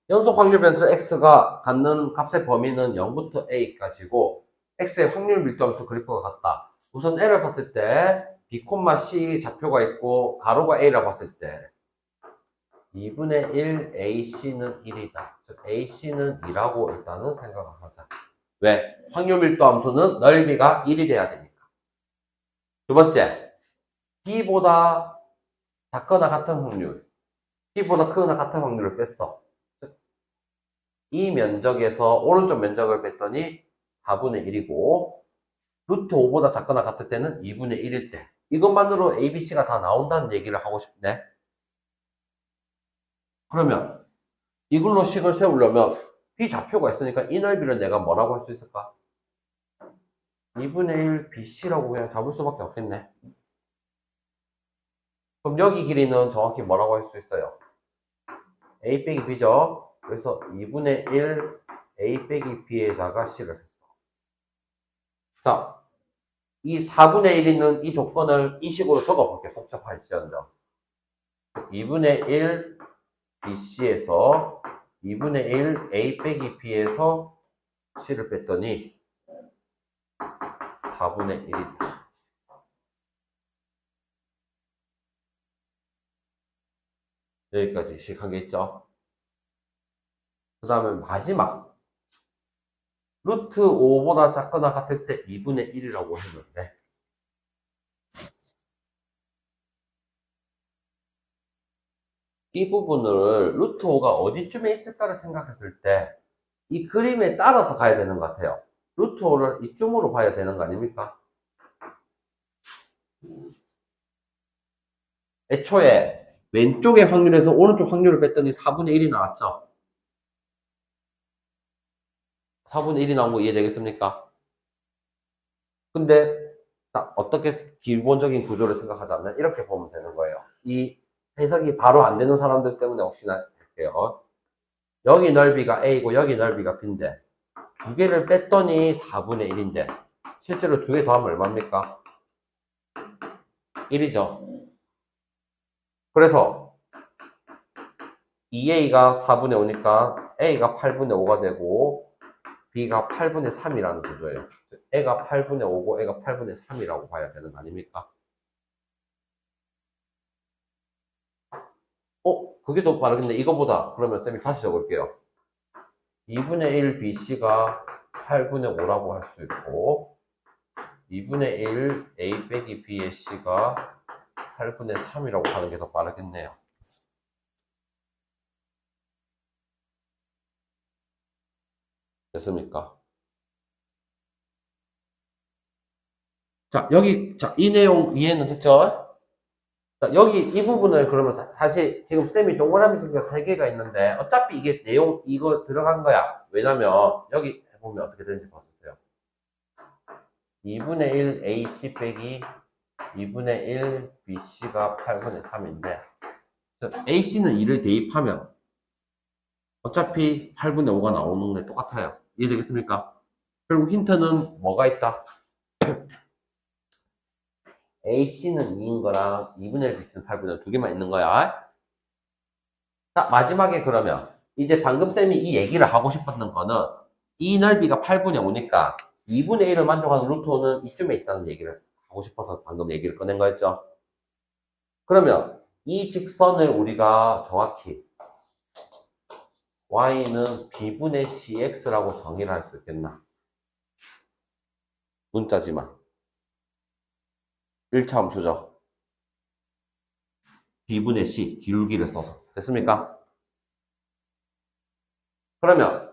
연속 확률 변수 x가 갖는 값의 범위는 0부터 a까지고 x의 확률 밀도함수 그래프가 같다. 우선 L을 봤을 때 b, c 좌표가 있고 가로가 a라 봤을 때 2분의 1 ac는 1이다. 즉 ac는 2라고 일단은 생각을 하자. 왜? 확률 밀도함수는 넓이가 1이 돼야 되니까. 두 번째, b보다 작거나 같은 확률, b보다 크거나 같은 확률을 뺐어. 이 면적에서 오른쪽 면적을 뺐더니 4분의 1이고 루트 5보다 작거나 같을 때는 2분의 1일 때 이것만으로 ABC가 다 나온다는 얘기를 하고 싶네. 그러면 이걸로 식을 세우려면 B좌표가 있으니까 이 넓이를 내가 뭐라고 할 수 있을까? 2분의 1 BC라고 그냥 잡을 수밖에 없겠네. 그럼 여기 길이는 정확히 뭐라고 할 수 있어요? A 빼기 B죠? 그래서 2분의 1 A 빼기 B에다가 C를 했어. 자, 이 4분의 1 있는 이 조건을 이 식으로 적어볼게. 복잡할지언정. 2분의 1 BC에서 2분의 1 A 빼기 B에서 C를 뺐더니 4분의 1이다. 여기까지 식 한 개 있죠? 그 다음에 마지막. 루트 5보다 작거나 같을 때 2분의 1이라고 했는데 이 부분을 루트 5가 어디쯤에 있을까를 생각했을 때 이 그림에 따라서 가야 되는 것 같아요. 루트 5를 이쯤으로 봐야 되는 거 아닙니까? 애초에 왼쪽의 확률에서 오른쪽 확률을 뺐더니 4분의 1이 나왔죠? 4분의 1이 나온 거 이해되겠습니까? 근데 어떻게 기본적인 구조를 생각하자면 이렇게 보면 되는 거예요. 이 해석이 바로 안 되는 사람들 때문에 혹시나 할게요. 여기 넓이가 A고 여기 넓이가 B인데 두 개를 뺐더니 4분의 1인데 실제로 두 개 더하면 얼마입니까? 1이죠. 그래서 2A가 4분의 5니까 A가 8분의 5가 되고 B가 8분의 3이라는 구조예요. A가 8분의 5고 A가 8분의 3이라고 봐야 되는 거 아닙니까? 그게 더 빠르겠네. 이거보다. 그러면 쌤이 다시 적을게요. 2분의 1 BC가 8분의 5라고 할 수 있고 2분의 1 A 빼기 B의 C가 8분의 3이라고 하는 게 더 빠르겠네요. 됐습니까? 자, 여기, 자, 이 내용 이해는 됐죠? 자, 여기 이 부분을 그러면 사실 지금 쌤이 동그라미 크기가 3개가 있는데 어차피 이게 내용 이거 들어간 거야. 왜냐면 여기 해보면 어떻게 되는지 봐주세요. 2분의 1 AC 빼기 2분의 1 BC가 8분의 3인데 AC는 2를 대입하면 어차피 8분의 5가 나오는 게 똑같아요. 이해되겠습니까? 결국 힌트는 뭐가 있다? AC는 2인 거랑 2분의 1 BC는 8분의 5 두 개만 있는 거야. 자, 마지막에 그러면 이제 방금 쌤이 이 얘기를 하고 싶었던 거는 이 넓이가 8분의 5니까 2분의 1을 만족하는 루트 5는 이쯤에 있다는 얘기를 하고 싶어서 방금 얘기를 꺼낸 거였죠. 그러면 이 직선을 우리가 정확히 y는 b분의 cx라고 정의를 할 수 있겠나? 문자지만 1차 함수죠. b분의 c 기울기를 써서 됐습니까? 그러면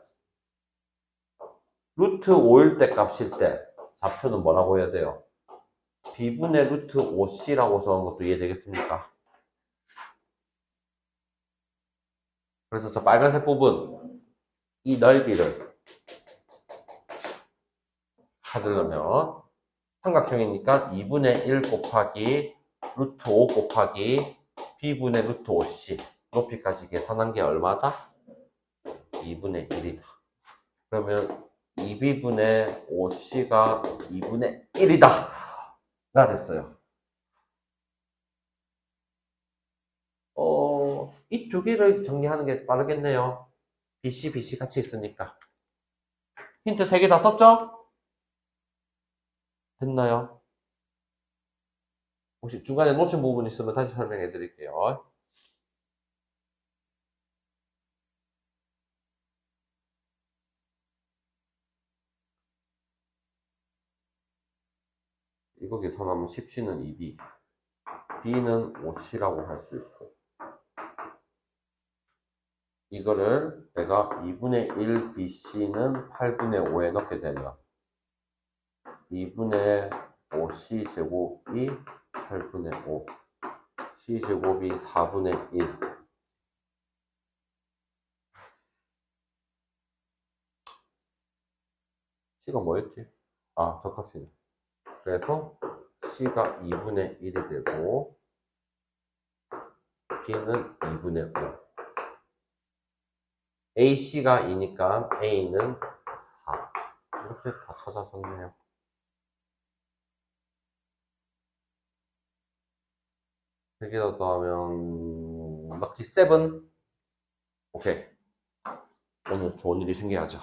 루트 5일 때 값일 때 좌표는 뭐라고 해야 돼요? b분의 루트 5c라고 적은 것도 이해되겠습니까? 그래서 저 빨간색 부분 이 넓이를 찾으려면 삼각형이니까 2분의 1 곱하기 루트 5 곱하기 b분의 루트 5c 높이까지 계산한 게 얼마다? 2분의 1이다. 그러면 2b분의 5c가 2분의 1이다. 가 됐어요. 이 두 개를 정리하는 게 빠르겠네요. BC, BC 같이 있으니까. 힌트 3개 다 썼죠? 됐나요? 혹시 중간에 놓친 부분 있으면 다시 설명해 드릴게요. 이거 계산하면 10C는 2B, B는 5C라고 할 수 있고, 이거를 내가 2분의 1 BC는 8분의 5에 넣게 되면 2분의 5C 제곱이 8분의 5, C 제곱이 4분의 1. C가 뭐였지? 아, 적합시네. 그래서 C가 2분의 1이 되고 B는 2분의 5. AC가 2니까 A는 4. 이렇게 다 찾아졌네요. 여기다 더하면 럭키 7. 오케이. 오늘 좋은 일이 생겨야죠.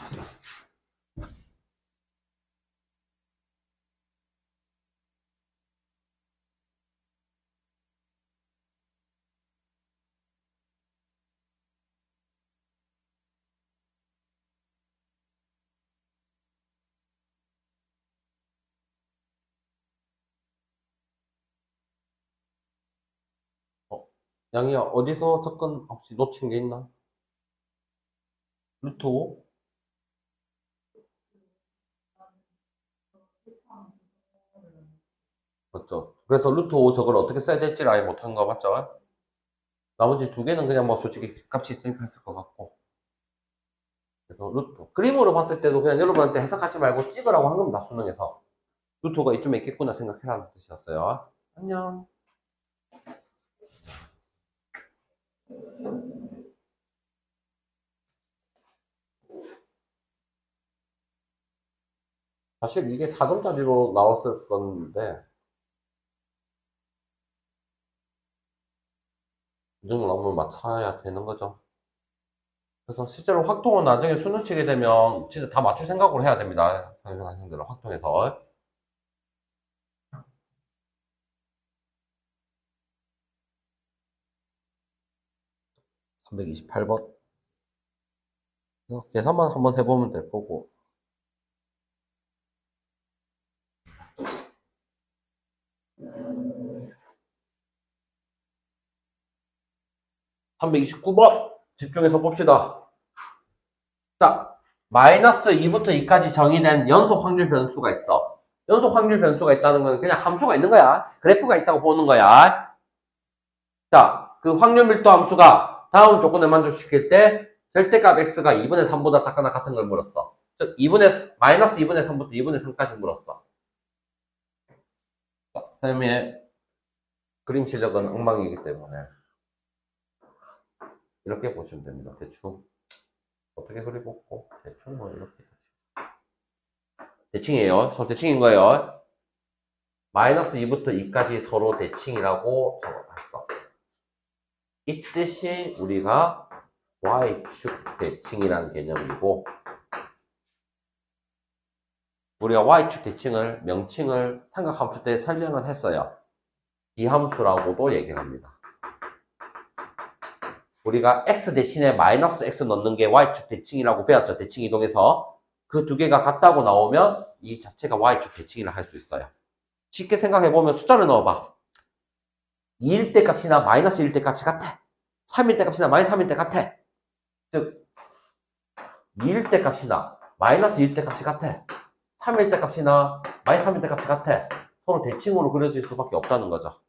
양이야, 어디서 접근 혹시 놓친 게 있나? 루트 5? 맞죠? 그래서 루트 5 저걸 어떻게 써야 될지를 아예 못한 거 맞죠? 나머지 두 개는 그냥 뭐 솔직히 값이 있으니까 했을 것 같고. 그래서 루트. 그림으로 봤을 때도 그냥 여러분한테 해석하지 말고 찍으라고 한 겁니다, 수능에서. 루트가 이쯤에 있겠구나 생각해라는 뜻이었어요. 안녕. 사실 이게 4점짜리로 나왔을 건데, 이 정도 나오면 맞춰야 되는 거죠. 그래서 실제로 확통은 나중에 수능 치게 되면 진짜 다 맞출 생각으로 해야 됩니다. 학생들은 확통해서. 328번. 계산만 한번 해보면 될 거고. 329번. 집중해서 봅시다. 자, 마이너스 2부터 2까지 정의된 연속 확률 변수가 있어. 연속 확률 변수가 있다는 건 그냥 함수가 있는 거야. 그래프가 있다고 보는 거야. 자, 그 확률 밀도 함수가 다음 조건을 만족시킬 때 절대값 x가 2분의 3보다 작거나 같은 걸 물었어. 즉, 마이너스 2분의 3부터 2분의 3까지 물었어. 쌤의 그림 실력은 엉망이기 때문에 이렇게 보시면 됩니다. 대충 어떻게 그리고 대충 뭐 이렇게 대칭이에요. 서로 대칭인 거예요. 마이너스 2부터 2까지 서로 대칭이라고 적어봤어. 이 뜻이 우리가 y축 대칭이라는 개념이고, 우리가 y축 대칭을 명칭을 삼각함수 때 설명을 했어요. 비함수라고도 얘기를 합니다. 우리가 x 대신에 마이너스 x 넣는 게 y축 대칭이라고 배웠죠. 대칭 이동해서. 그 두 개가 같다고 나오면 이 자체가 y축 대칭이라 할 수 있어요. 쉽게 생각해보면 숫자를 넣어봐. 2일 때 값이나 마이너스 1일 때 값이 같아. 3일 때 값이나 마이너스 3일 때 같아. 즉 2일 때 값이나 마이너스 1일 때 값이 같아. 3일 때 값이나 마이너스 3일 때 값이 같아. 서로 대칭으로 그려질 수밖에 없다는 거죠.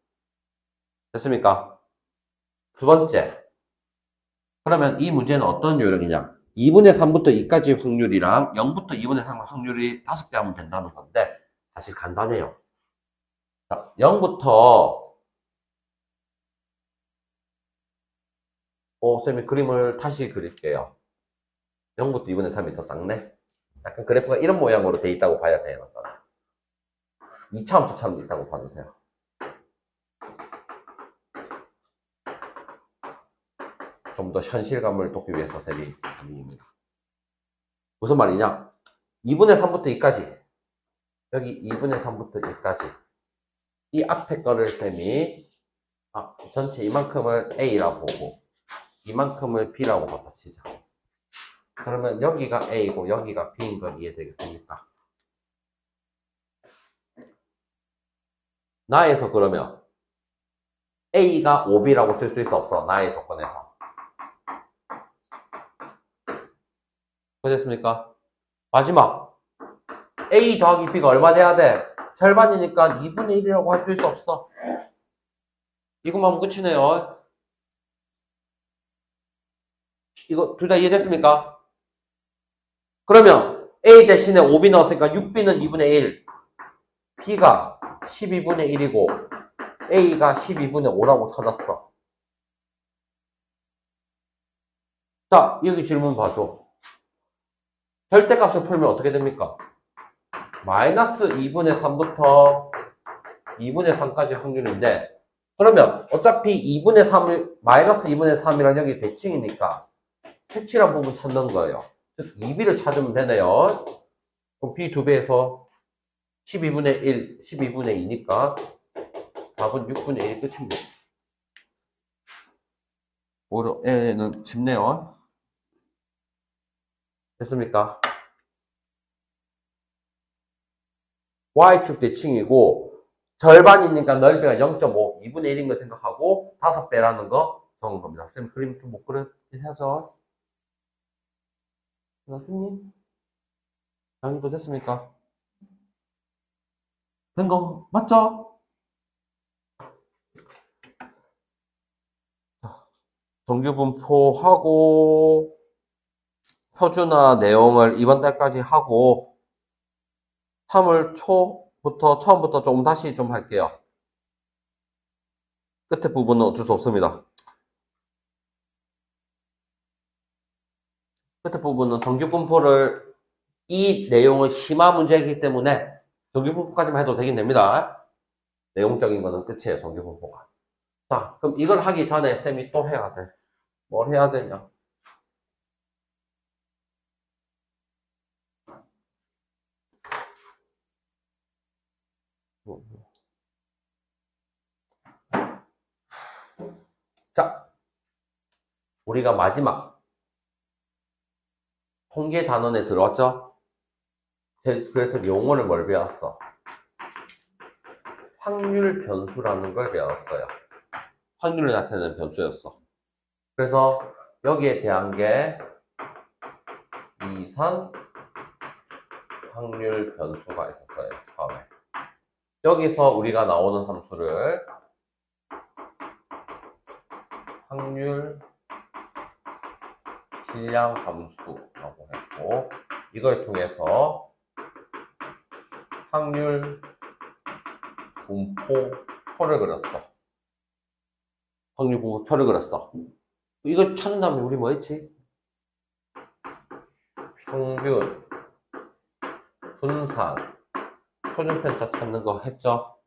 됐습니까? 두 번째. 그러면 이 문제는 어떤 요령이냐? 2분의 3부터 2까지 확률이랑 0부터 2분의 3 확률이 5배 하면 된다는 건데 사실 간단해요. 자, 0부터 쌤이 그림을 다시 그릴게요. 0부터 2분의 3이 더 작네? 약간 그래프가 이런 모양으로 돼 있다고 봐야 돼요. 2차 함수처럼 있다고 봐도 돼요. 좀 더 현실감을 돋기 위해서 쌤이 3입니다. 무슨 말이냐? 2분의 3부터 2까지. 여기 2분의 3부터 2까지. 이 앞에 거를 쌤이 전체 이만큼을 A라고 보고 이만큼을 B라고 갖다 치자. 그러면 여기가 A고 여기가 B인 건 이해되겠습니까? 나에서 그러면 A가 5B라고 쓸 수 있어 없어? 나의 조건에서. 그렇습니까? 마지막 A 더하기 B가 얼마 돼야 돼? 절반이니까 2분의 1이라고 할 수 있어 없어? 이것만 하면 끝이네요. 이거 둘 다 이해됐습니까? 그러면 A 대신에 5B 넣었으니까 6B는 2분의 1, B가 12분의 1이고 A가 12분의 5라고 찾았어. 자, 여기 질문 봐줘. 절대값을 풀면 어떻게 됩니까? 마이너스 2분의 3부터 2분의 3까지 확률인데, 그러면 어차피 2분의 3, 마이너스 2분의 3이란 여기 대칭이니까 색칠한 부분 찾는 거예요. 즉 2B를 찾으면 되네요. 그럼 B 2배에서 12분의 1, 12분의 2니까 답은 6분의 1이 끝입니다. 오히려 A는 쉽네요. 됐습니까? Y축 대칭이고 절반이니까 넓이가 0.5, 2분의 1인 거 생각하고 5배라는 거 적은 겁니다. 쌤 그림 좀 못 그려야죠. 선생님 양이도 됐습니까? 된 거 맞죠? 정규분포하고 표준화 내용을 이번 달까지 하고 3월 초부터 처음부터 조금 다시 좀 할게요. 끝에 부분은 어쩔 수 없습니다. 끝에 부분은 정규분포를 이 내용은 심화 문제이기 때문에 정규분포까지만 해도 되긴 됩니다. 내용적인 거는 끝이에요. 정규분포가. 자, 그럼 이걸 하기 전에 쌤이 또 해야 돼. 뭘 해야 되냐? 자, 우리가 마지막 통계 단원에 들어왔죠? 그래서 용어를 뭘 배웠어? 확률 변수라는 걸 배웠어요. 확률을 나타내는 변수였어. 그래서 여기에 대한 게 이산 확률 변수가 있었어요. 처음에. 여기서 우리가 나오는 함수를 확률 질량 함수라고 했고, 이걸 통해서 확률 분포표를 그렸어. 확률 분포표를 그렸어. 이걸 찾는 다음에 우리 뭐 했지? 평균, 분산, 표준편차 찾는 거 했죠?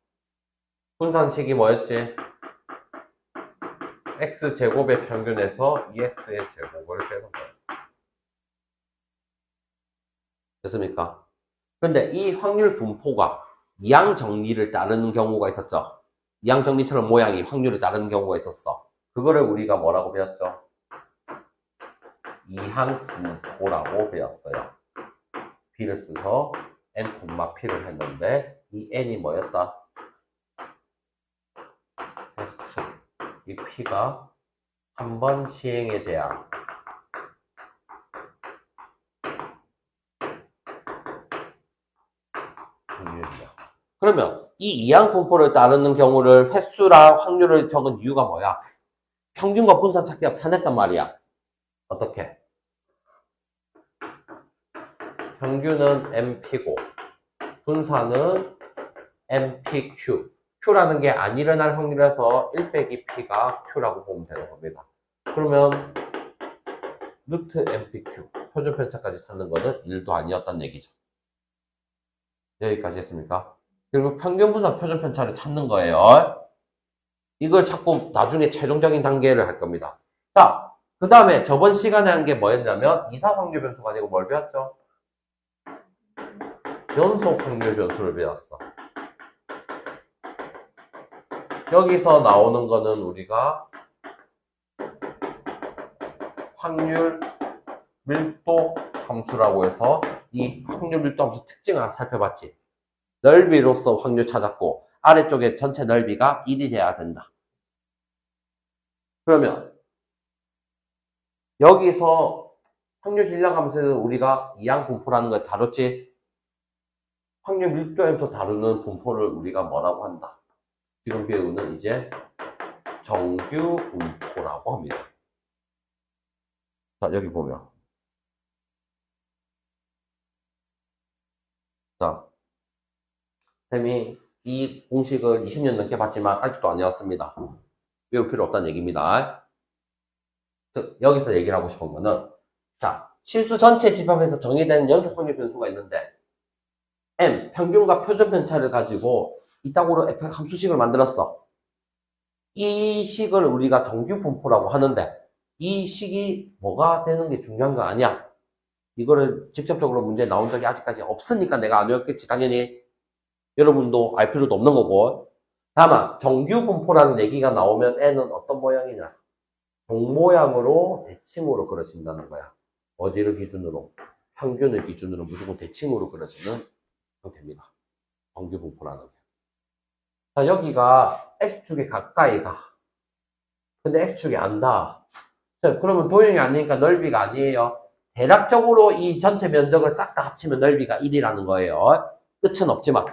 분산식이 뭐였지? x제곱의 평균에서 2x의 제곱을 빼는 거예요. 됐습니까? 근데 이 확률 분포가 이항 정리를 따르는 경우가 있었죠. 이항 정리처럼 모양이 확률을 따르는 경우가 있었어. 그거를 우리가 뭐라고 배웠죠? 이항 분포라고 배웠어요. b를 써서 n, p를 했는데 이 n이 뭐였다? 횟수. 이 p가 한 번 시행에 대한 확률이야. 그러면 이 이항 분포를 따르는 경우를 횟수랑 확률을 적은 이유가 뭐야? 평균과 분산 찾기가 편했단 말이야. 어떻게? 평균은 MP고 분산은 MPQ. Q라는 게 안 일어날 확률이라서 1 빼기 P가 Q라고 보면 되는 겁니다. 그러면 루트 MPQ 표준 편차까지 찾는 거는 1도 아니었다는 얘기죠. 여기까지 했습니까? 그리고 평균 분산 표준 편차를 찾는 거예요. 이걸 찾고 나중에 최종적인 단계를 할 겁니다. 자, 그 다음에 저번 시간에 한 게 뭐였냐면 이사 확률 변수가 아니고 뭘 배웠죠? 연속 확률 변수를 배웠어. 여기서 나오는 거는 우리가 확률 밀도 함수라고 해서 이 확률 밀도 함수 특징을 살펴봤지. 넓이로서 확률 찾았고 아래쪽에 전체 넓이가 1이 돼야 된다. 그러면 여기서 확률 질량 함수는 우리가 이항 분포라는 걸 다뤘지. 확률 밀도에서 다루는 분포를 우리가 뭐라고 한다. 지금 배우는 이제 정규 분포라고 합니다. 자, 여기 보면. 자, 쌤이 이 공식을 20년 넘게 봤지만 아직도 안 외웠습니다. 외울 필요 없다는 얘기입니다. 즉, 여기서 얘기를 하고 싶은 거는, 자, 실수 전체 집합에서 정의된 연속 확률 변수가 있는데, M, 평균과 표준 편차를 가지고 이따구로 f 함수식을 만들었어. 이 식을 우리가 정규 분포라고 하는데, 이 식이 뭐가 되는 게 중요한 거 아니야. 이거를 직접적으로 문제에 나온 적이 아직까지 없으니까 내가 안 외웠겠지, 당연히. 여러분도 알 필요도 없는 거고. 다만, 정규 분포라는 얘기가 나오면 N은 어떤 모양이냐? 종 모양으로 대칭으로 그려진다는 거야. 어디를 기준으로? 평균을 기준으로 무조건 대칭으로 그려지는 형태입니다. 정규 분포라는 게. 자, 여기가 X축에 가까이 가. 근데 X축이 안 닿아. 자, 그러면 도형이 아니니까 넓이가 아니에요. 대략적으로 이 전체 면적을 싹 다 합치면 넓이가 1이라는 거예요. 끝은 없지만.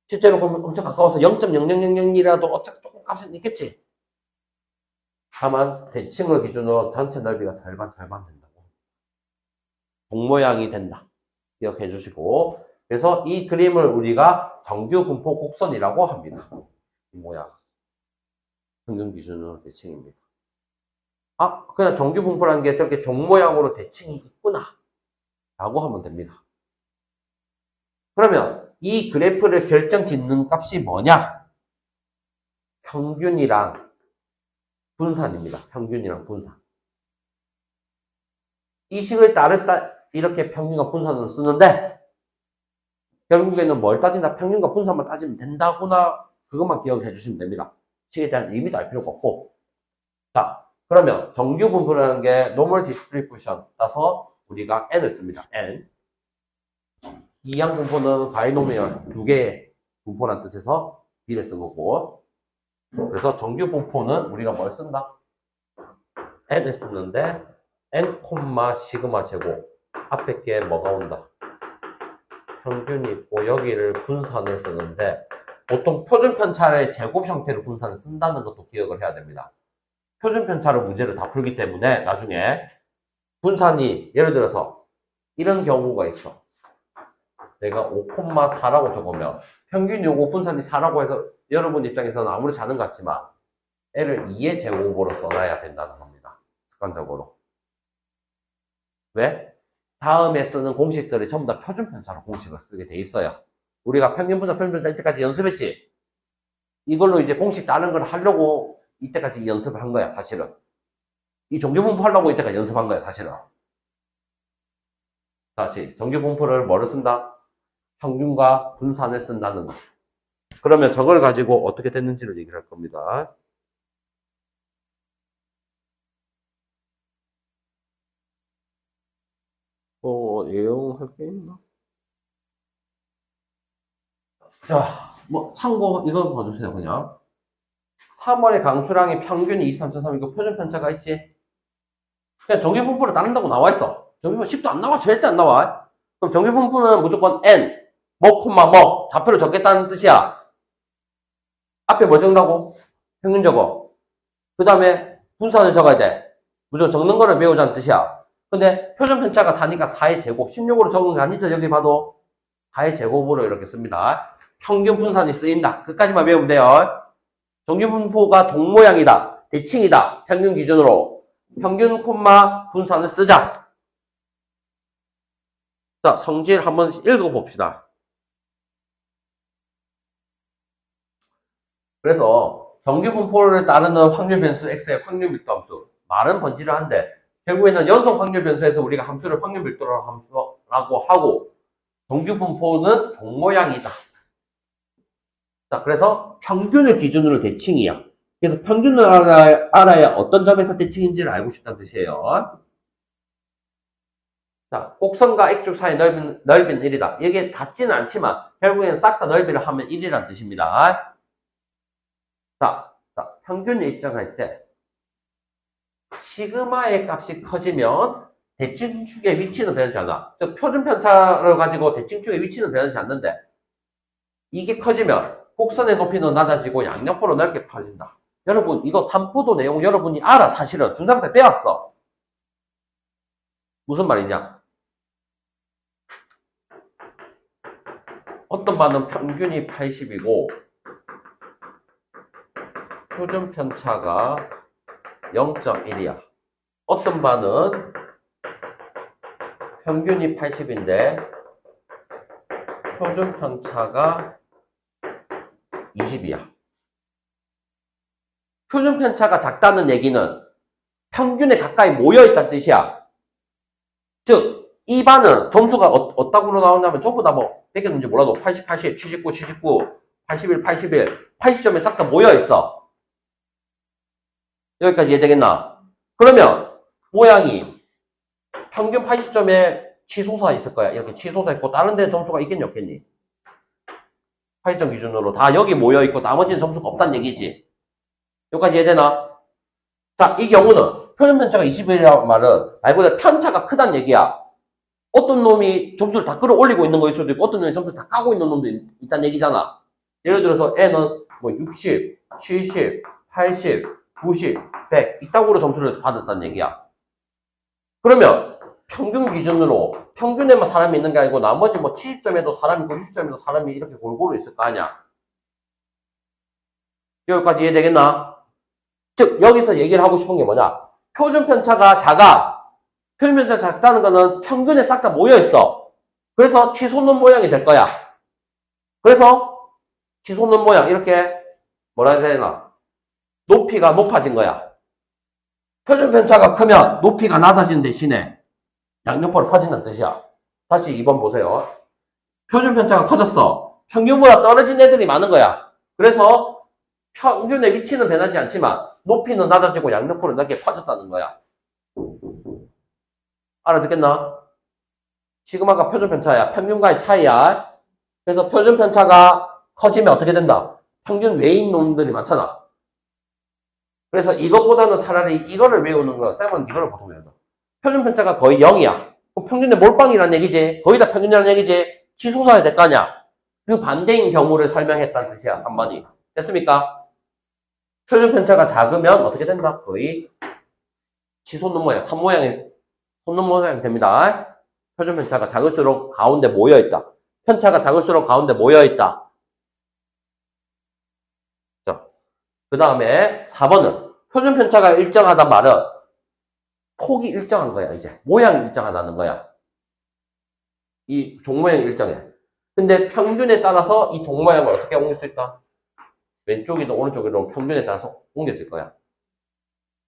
실제로 보면 엄청 가까워서 0.0000이라도 어차피 조금 값은 있겠지. 다만 대칭을 기준으로 전체 넓이가 절반 된다고. 종 모양이 된다. 기억해 주시고. 그래서 이 그림을 우리가 정규 분포 곡선이라고 합니다. 이 모양. 평균 기준으로 대칭입니다. 아, 그냥 정규 분포라는 게 저렇게 종 모양으로 대칭이 있구나. 라고 하면 됩니다. 그러면 이 그래프를 결정 짓는 값이 뭐냐? 평균이랑 분산입니다. 평균이랑 분산. 이 식을 따르다 이렇게 평균과 분산을 쓰는데 결국에는 뭘 따진다? 평균과 분산만 따지면 된다구나. 그것만 기억해 주시면 됩니다. 식에 대한 의미도 알 필요가 없고. 자, 그러면 정규 분포라는 게 노멀 디스트리뷰션 따서 우리가 n을 씁니다. n. 이항 분포는 바이노미얼 두 개의 분포란 뜻에서 b를 쓴 거고. 그래서 정규 분포는 우리가 뭘 쓴다? n을 쓰는데 n, 시그마 제곱 앞에 게 뭐가 온다? 평균이 있고 여기를 분산을 쓰는데 보통 표준 편차의 제곱 형태로 분산을 쓴다는 것도 기억을 해야 됩니다. 표준 편차로 문제를 다 풀기 때문에 나중에 분산이 예를 들어서 이런 경우가 있어. 내가 5,4라고 적으면 평균이 5, 분산이 4라고 해서 여러분 입장에서는 아무리 작은 것 같지만 애를 2의 제곱으로 써놔야 된다는 겁니다. 습관적으로. 왜? 다음에 쓰는 공식들이 전부 다 표준 편차로 공식을 쓰게 돼 있어요. 우리가 평균 분산, 표준 편차 이때까지 연습했지? 이걸로 이제 공식 다른 걸 하려고 이때까지 연습을 한 거야, 사실은. 이 정규분포 하려고 이때까지 연습한 거야, 사실은. 다시, 정규분포를 뭐를 쓴다? 평균과 분산을 쓴다는 거. 그러면 저걸 가지고 어떻게 됐는지를 얘기를 할 겁니다. 예용할 게 있나? 자, 뭐, 참고, 이거 봐주세요, 그냥. 3월의 강수량이 평균이 23.3, 이거 표준 편차가 있지? 그냥 정규분포를 따른다고 나와있어. 정규분포 10도 안 나와, 절대 안 나와. 그럼 정규분포는 무조건 n, 좌표를 적겠다는 뜻이야. 앞에 뭐 적는다고? 평균 적어. 그 다음에 분산을 적어야 돼. 무조건 적는 거를 외우자는 뜻이야. 근데 표준 편차가 4니까 4의 제곱, 16으로 적은 거 아니죠? 여기 봐도 4의 제곱으로 이렇게 씁니다. 평균 분산이 쓰인다. 끝까지만 외우면 돼요. 정규 분포가 동 모양이다. 대칭이다. 평균 기준으로. 평균, 분산을 쓰자. 자, 성질 한번 읽어봅시다. 그래서 정규 분포를 따르는 확률 변수 x의 확률 밀도 함수 말은 번지르한데 결국에는 연속 확률 변수에서 우리가 함수를 확률 밀도라고 함수라고 하고 정규 분포는 종 모양이다. 자, 그래서 평균을 기준으로 대칭이야. 그래서 평균을 알아야 어떤 점에서 대칭인지를 알고 싶다는 뜻이에요. 자, 곡선과 X축 사이 넓이는 1이다. 이게 닿지는 않지만 결국에는 싹 다 넓이를 하면 1이라는 뜻입니다. 자, 평균을 입증할 때 시그마의 값이 커지면 대칭축의 위치는 변하지 않아. 즉 표준 편차를 가지고 대칭축의 위치는 변하지 않는데 이게 커지면 곡선의 높이는 낮아지고 양옆으로 넓게 퍼진다. 여러분 이거 3포도 내용 여러분이 알아. 사실은 중3 때 배웠어. 무슨 말이냐? 어떤 반은 평균이 80이고 표준 편차가 0.1이야. 어떤 반은 평균이 80인데 표준 편차가 20이야. 표준 편차가 작다는 얘기는 평균에 가까이 모여있다는 뜻이야. 즉, 이 반은 점수가 어따구로 나오냐면 전부 다 뭐, 몇 개는지 몰라도 80, 80, 79, 79, 81, 81, 80점에 싹 다 모여있어. 여기까지 이해되겠나? 그러면, 모양이 평균 80점에 치솟아 있을 거야. 이렇게 치솟아 있고, 다른 데 점수가 있겠니, 없겠니? 80점 기준으로 다 여기 모여있고, 나머지는 점수가 없다는 얘기지. 여기까지 이해되나? 자, 이 경우는 표준 편차가 20이라는 말은 말 그대로 편차가 크다는 얘기야. 어떤 놈이 점수를 다 끌어올리고 있는 거일 수도 있고 어떤 놈이 점수를 다 까고 있는 놈도 있다는 얘기잖아. 예를 들어서 N은 뭐 60, 70, 80, 90, 100 이따구로 점수를 받았다는 얘기야. 그러면 평균 기준으로 평균에만 사람이 있는 게 아니고 나머지 뭐 70점에도 사람이 있고 60점에도 사람이 이렇게 골고루 있을 거 아니야. 여기까지 이해되겠나? 즉 여기서 얘기를 하고 싶은 게 뭐냐? 표준 편차가 작아. 표준 편차가 작다는 거는 평균에 싹 다 모여있어. 그래서 치솟는 모양이 될 거야. 그래서 치솟는 모양 이렇게 뭐라 해야 되나? 높이가 높아진 거야. 표준 편차가 크면 높이가 낮아지는 대신에 양옆으로 커진다는 뜻이야. 다시 2번 보세요. 표준 편차가 커졌어. 평균보다 떨어진 애들이 많은 거야. 그래서 평균의 위치는 변하지 않지만 높이는 낮아지고 양옆으로 넓게 퍼졌다는 거야. 알아듣겠나? 시그마가 표준 편차야. 평균과의 차이야. 그래서 표준 편차가 커지면 어떻게 된다? 평균 외인 놈들이 많잖아. 그래서 이것보다는 차라리 이거를 외우는 거, 쌤은 이거를 보통 외운다. 표준 편차가 거의 0이야. 그럼 평균의 몰빵이라는 얘기지. 거의 다 평균이라는 얘기지. 치솟아야 될 거 아니야. 그 반대인 경우를 설명했다는 뜻이야. 3번이. 됐습니까? 표준 편차가 작으면 어떻게 된다? 거의 치솟는 모양, 솟는 모양이 됩니다. 표준 편차가 작을수록 가운데 모여있다. 편차가 작을수록 가운데 모여있다. 그 다음에 4번은 표준 편차가 일정하단 말은 폭이 일정한 거야. 이제 모양이 일정하다는 거야. 이 종모양이 일정해. 근데 평균에 따라서 이 종모양을 어떻게 옮길 수 있다? 왼쪽이든 오른쪽이든 평균에 따라서 옮겨질 거야.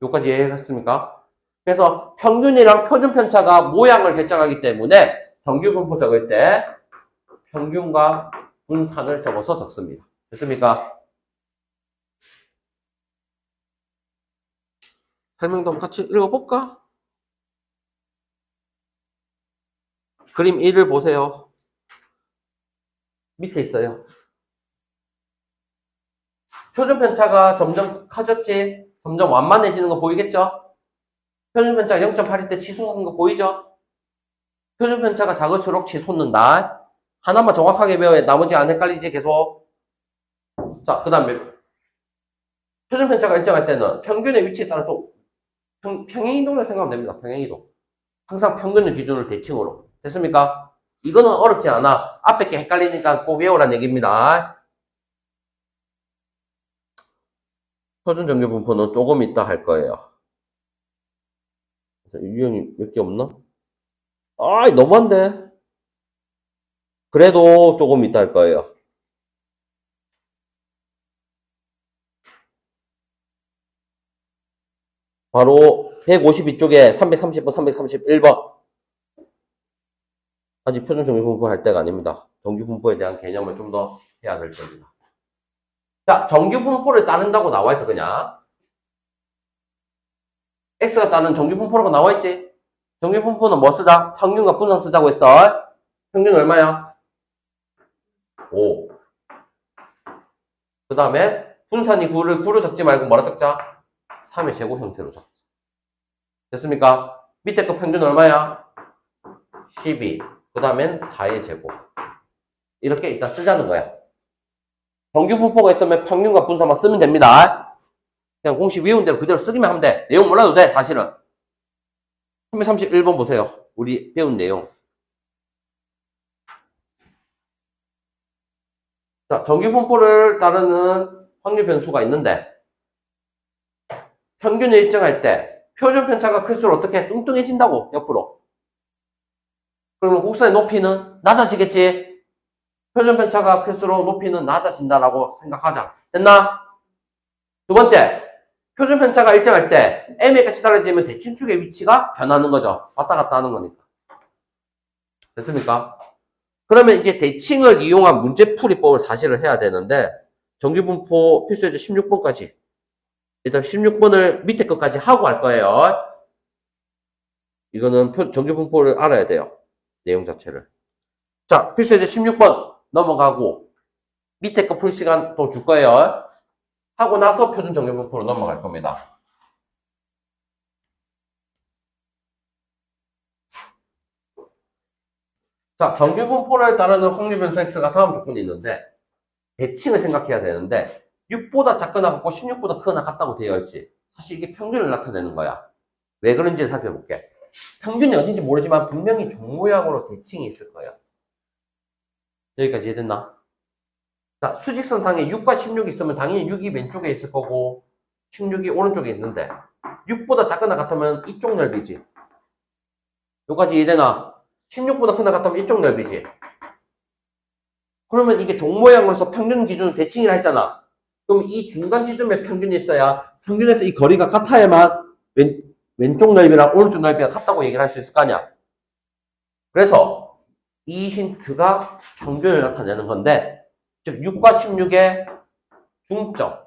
여기까지 이해했습니까? 그래서 평균이랑 표준 편차가 모양을 결정하기 때문에 정규 분포 적을 때 평균과 분산을 적어서 적습니다. 됐습니까? 설명도 한번 같이 읽어볼까? 그림 1을 보세요. 밑에 있어요. 표준 편차가 점점 커졌지? 점점 완만해지는 거 보이겠죠? 표준 편차가 0.8일 때 치솟는 거 보이죠? 표준 편차가 작을수록 치솟는다. 하나만 정확하게 배워야 나머지 안 헷갈리지 계속. 자, 그 다음에 표준 편차가 일정할 때는 평균의 위치에 따라서 평행이동을 생각하면 됩니다. 평행이동. 항상 평균의 기준을 대칭으로. 됐습니까? 이거는 어렵지 않아. 앞에 게 헷갈리니까 꼭 외우라는 얘기입니다. 표준 정규 분포는 조금 이따 할 거예요. 유형이 몇 개 없나? 아이, 너무한데? 그래도 조금 이따 할 거예요. 바로 152쪽에 330번, 331번. 아직 표준 정규분포 할 때가 아닙니다. 정규분포에 대한 개념을 좀 더 해야 될 겁니다. 자, 정규분포를 따른다고 나와있어, 그냥. X가 따른 정규분포라고 나와있지? 정규분포는 뭐 쓰자? 평균과 분산 쓰자고 했어. 평균 얼마야? 5. 그 다음에 분산이 9로 적지 말고 뭐라 적자? 3의 제곱 형태로 적자. 됐습니까? 밑에 거 평균 얼마야? 12. 그 다음엔 4의 제곱. 이렇게 일단 쓰자는 거야. 정규분포가 있으면 평균과 분산만 쓰면 됩니다. 그냥 공식 외운 대로 그대로 쓰기만 하면 돼. 내용 몰라도 돼, 사실은. 331번 보세요. 우리 배운 내용. 자, 정규분포를 따르는 확률 변수가 있는데, 평균을 일정할 때, 표준 편차가 클수록 어떻게 뚱뚱해진다고, 옆으로. 그러면 곡선의 높이는 낮아지겠지? 표준 편차가 클수록 높이는 낮아진다라고 생각하자. 됐나? 두 번째, 표준 편차가 일정할 때 m의 값이 달라지면 대칭축의 위치가 변하는 거죠. 왔다 갔다 하는 거니까. 됐습니까? 그러면 이제 대칭을 이용한 문제풀이법을 사실을 해야 되는데 정규분포 필수예제 16번까지 일단 16번을 밑에 것까지 하고 할 거예요. 이거는 정규분포를 알아야 돼요. 내용 자체를. 자, 필수예제 16번 넘어가고 밑에 거 풀 시간 또 줄 거예요. 하고 나서 표준 정규분포로 넘어갈 겁니다. 자, 정규분포를 따르는 확률 변수 x가 다음 조건이 있는데 대칭을 생각해야 되는데 6보다 작거나 같고 16보다 크거나 같다고 되어 있지. 사실 이게 평균을 나타내는 거야. 왜 그런지 살펴볼게. 평균이 어딘지 모르지만 분명히 종 모양으로 대칭이 있을 거야. 여기까지 이해됐나? 자, 수직선상에 6과 16이 있으면 당연히 6이 왼쪽에 있을 거고 16이 오른쪽에 있는데 6보다 작거나 같으면 이쪽 넓이지. 여기까지 이해되나? 16보다 크거나 같으면 이쪽 넓이지. 그러면 이게 종 모양으로서 평균 기준을 대칭이라 했잖아. 그럼 이 중간 지점에 평균이 있어야 평균에서 이 거리가 같아야만 왼쪽 넓이랑 오른쪽 넓이가 같다고 얘기를 할 수 있을 거 아니야. 그래서 이 힌트가 평균을 나타내는 건데 즉 6과 16의 중점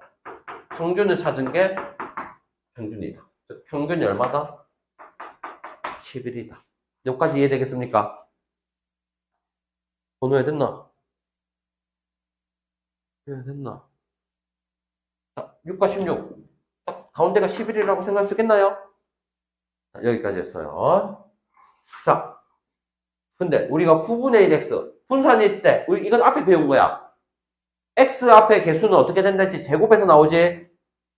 평균을 찾은 게 평균이다. 즉 평균이 얼마다? 11이다. 여기까지 이해되겠습니까? 번호에 됐나? 됐나? 자, 6과 16 가운데가 11이라고 생각할 수 있겠나요? 자, 여기까지 했어요. 자, 근데 우리가 9분의 1x 분산일 때 이건 앞에 배운 거야. x 앞에 개수는 어떻게 된다지 제곱해서 나오지.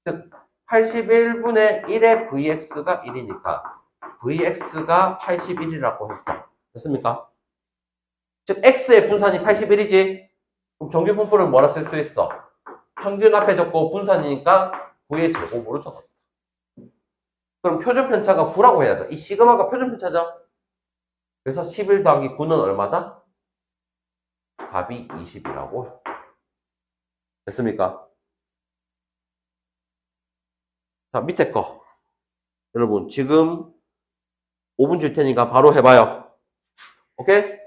즉 81분의 1의 vx가 1이니까 vx가 81이라고 했어. 됐습니까? 즉 x의 분산이 81이지. 그럼 정규분포를 뭐라 쓸 수 있어? 평균 앞에 적고 분산이니까 9의 제곱으로 적었다. 그럼 표준 편차가 9라고 해야 돼. 이 시그마가 표준 편차죠? 그래서 11 더하기 9는 얼마다? 답이 20이라고. 됐습니까? 자, 밑에 거. 여러분, 지금 5분 줄 테니까 바로 해봐요. 오케이?